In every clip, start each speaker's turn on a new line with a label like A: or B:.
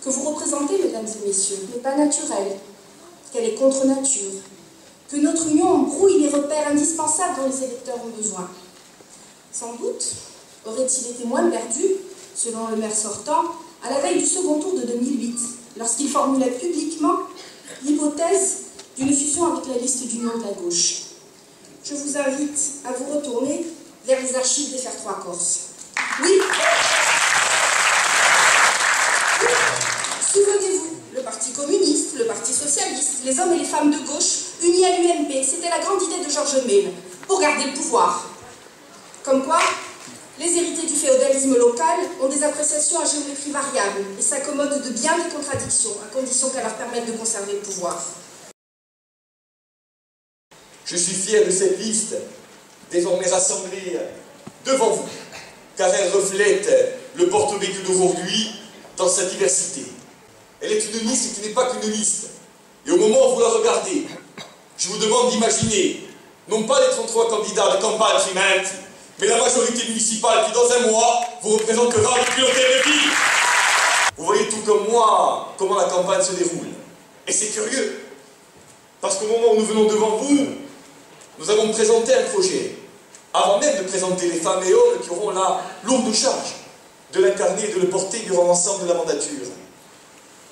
A: que vous représentez, mesdames et messieurs, n'est pas naturelle, qu'elle est contre nature, que notre union brouille les repères indispensables dont les électeurs ont besoin. Sans doute aurait-il été moins perdu, selon le maire sortant, à la veille du second tour de 2008, lorsqu'il formulait publiquement l'hypothèse d'une fusion avec la liste d'union de la gauche. Je vous invite à vous retourner vers les archives des Faire-Trois Corses. Oui. Souvenez-vous, le Parti communiste, le Parti socialiste, les hommes et les femmes de gauche unis à l'UMP, c'était la grande idée de Georges Mehl pour garder le pouvoir. Comme quoi, les hérités du féodalisme local ont des appréciations à géométrie variable et s'accommodent de bien des contradictions, à condition qu'elles leur permettent de conserver le pouvoir.
B: Je suis fier de cette liste, désormais rassemblée devant vous, car elle reflète le Porto-Vecchio d'aujourd'hui dans sa diversité. Elle est une liste qui n'est pas qu'une liste. Et au moment où vous la regardez, je vous demande d'imaginer, non pas les 33 candidats de campagne Trimenti, mais la majorité municipale qui, dans un mois, vous représentera depuis l'hôtel de ville. Vous voyez tout comme moi comment la campagne se déroule. Et c'est curieux, parce qu'au moment où nous venons devant vous, nous avons présenté un projet, avant même de présenter les femmes et hommes qui auront la lourde charge de l'incarner et de le porter durant l'ensemble de la mandature.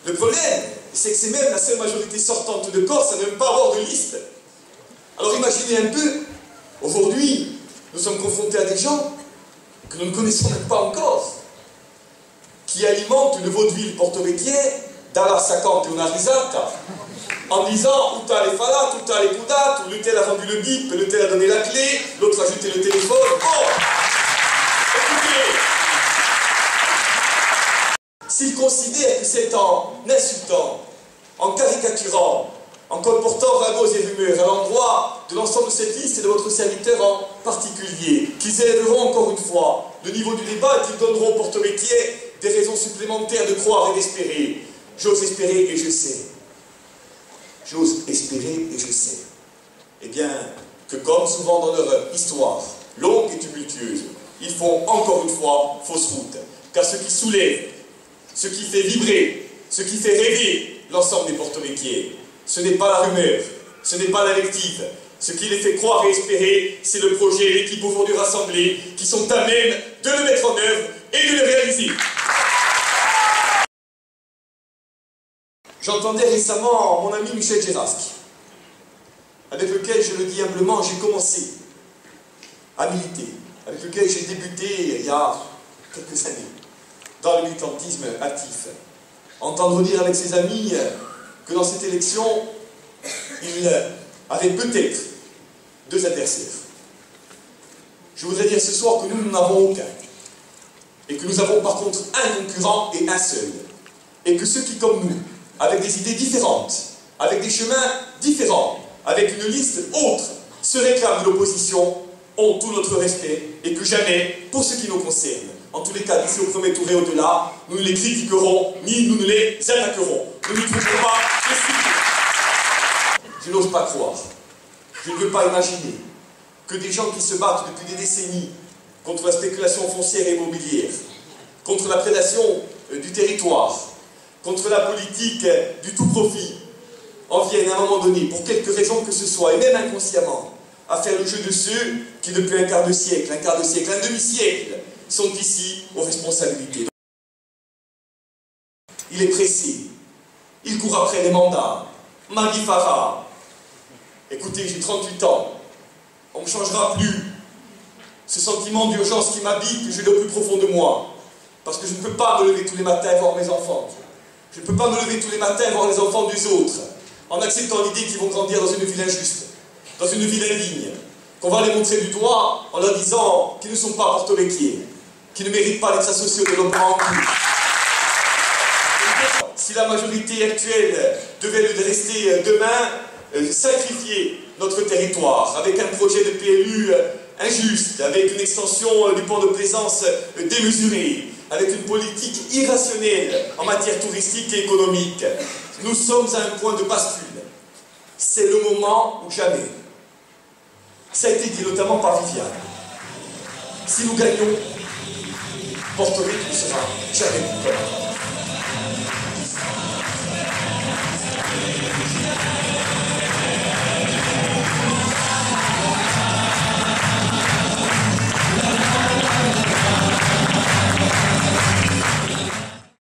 B: Le problème, c'est que c'est même la seule majorité sortante de Corse à ne même pas avoir de liste. Alors imaginez un peu, aujourd'hui, nous sommes confrontés à des gens que nous ne connaissons même pas encore, qui alimentent le vaudeville porto-vecchien dalla Sacante una risata, en disant « Uta le fala, uta le kudat », ou « Letel a rendu le bip, letel a donné la clé, l'autre a ajouté le téléphone ». Bon, écoutez, s'ils considèrent que c'est en insultant, en caricaturant, en colportant ragots et rumeurs à l'endroit de l'ensemble de cette liste et de votre serviteur en particulier, qu'ils élèveront encore une fois le niveau du débat et qu'ils donneront au Porto-Vecchien des raisons supplémentaires de croire et d'espérer. J'ose espérer et je sais. J'ose espérer et je sais. Eh bien, que comme souvent dans leur histoire, longue et tumultueuse, ils font encore une fois fausse route. Car ce qui soulève, ce qui fait vibrer, ce qui fait rêver l'ensemble des Porto-Vecchiens, ce n'est pas la rumeur, ce n'est pas la lective. Ce qui les fait croire et espérer, c'est le projet et l'équipe aujourd'hui rassemblée qui sont à même de le mettre en œuvre et de le réaliser. J'entendais récemment mon ami Michel Geraschi, avec lequel, je le dis humblement, j'ai commencé à militer, avec lequel j'ai débuté il y a quelques années, dans le militantisme actif. Entendre dire avec ses amis que dans cette élection, il avait peut-être 2 adversaires. Je voudrais dire ce soir que nous n'en avons aucun. Et que nous avons par contre un concurrent et un seul. Et que ceux qui, comme nous, avec des idées différentes, avec des chemins différents, avec une liste autre, se réclament de l'opposition, ont tout notre respect. Et que jamais, pour ce qui nous concerne, en tous les cas, d'ici au premier tour et au-delà, nous ne les critiquerons, ni nous ne les attaquerons. Nous ne trouverons pas d'excuses. Je n'ose pas croire, je ne veux pas imaginer que des gens qui se battent depuis des décennies contre la spéculation foncière et immobilière, contre la prédation du territoire, contre la politique du tout profit, en viennent à un moment donné, pour quelque raison que ce soit, et même inconsciemment, à faire le jeu de ceux qui, depuis un quart de siècle, un demi-siècle, sont ici aux responsabilités. Il est pressé, il court après les mandats. Magui Farah, écoutez, j'ai 38 ans, on ne me changera plus. Ce sentiment d'urgence qui m'habite, que j'ai le plus profond de moi. Parce que je ne peux pas me lever tous les matins voir mes enfants. Je ne peux pas me lever tous les matins voir les enfants des autres, en acceptant l'idée qu'ils vont grandir dans une ville injuste, dans une ville indigne, qu'on va les montrer du doigt en leur disant qu'ils ne sont pas portoricains, qu'ils ne méritent pas d'être associés au développement en cours. Si la majorité actuelle devait rester demain, sacrifier notre territoire avec un projet de PLU injuste, avec une extension du port de plaisance démesurée, avec une politique irrationnelle en matière touristique et économique, nous sommes à un point de bascule. C'est le moment ou jamais. Ça a été dit notamment par Viviane. Si nous gagnons, Porto Rico ne sera jamais plus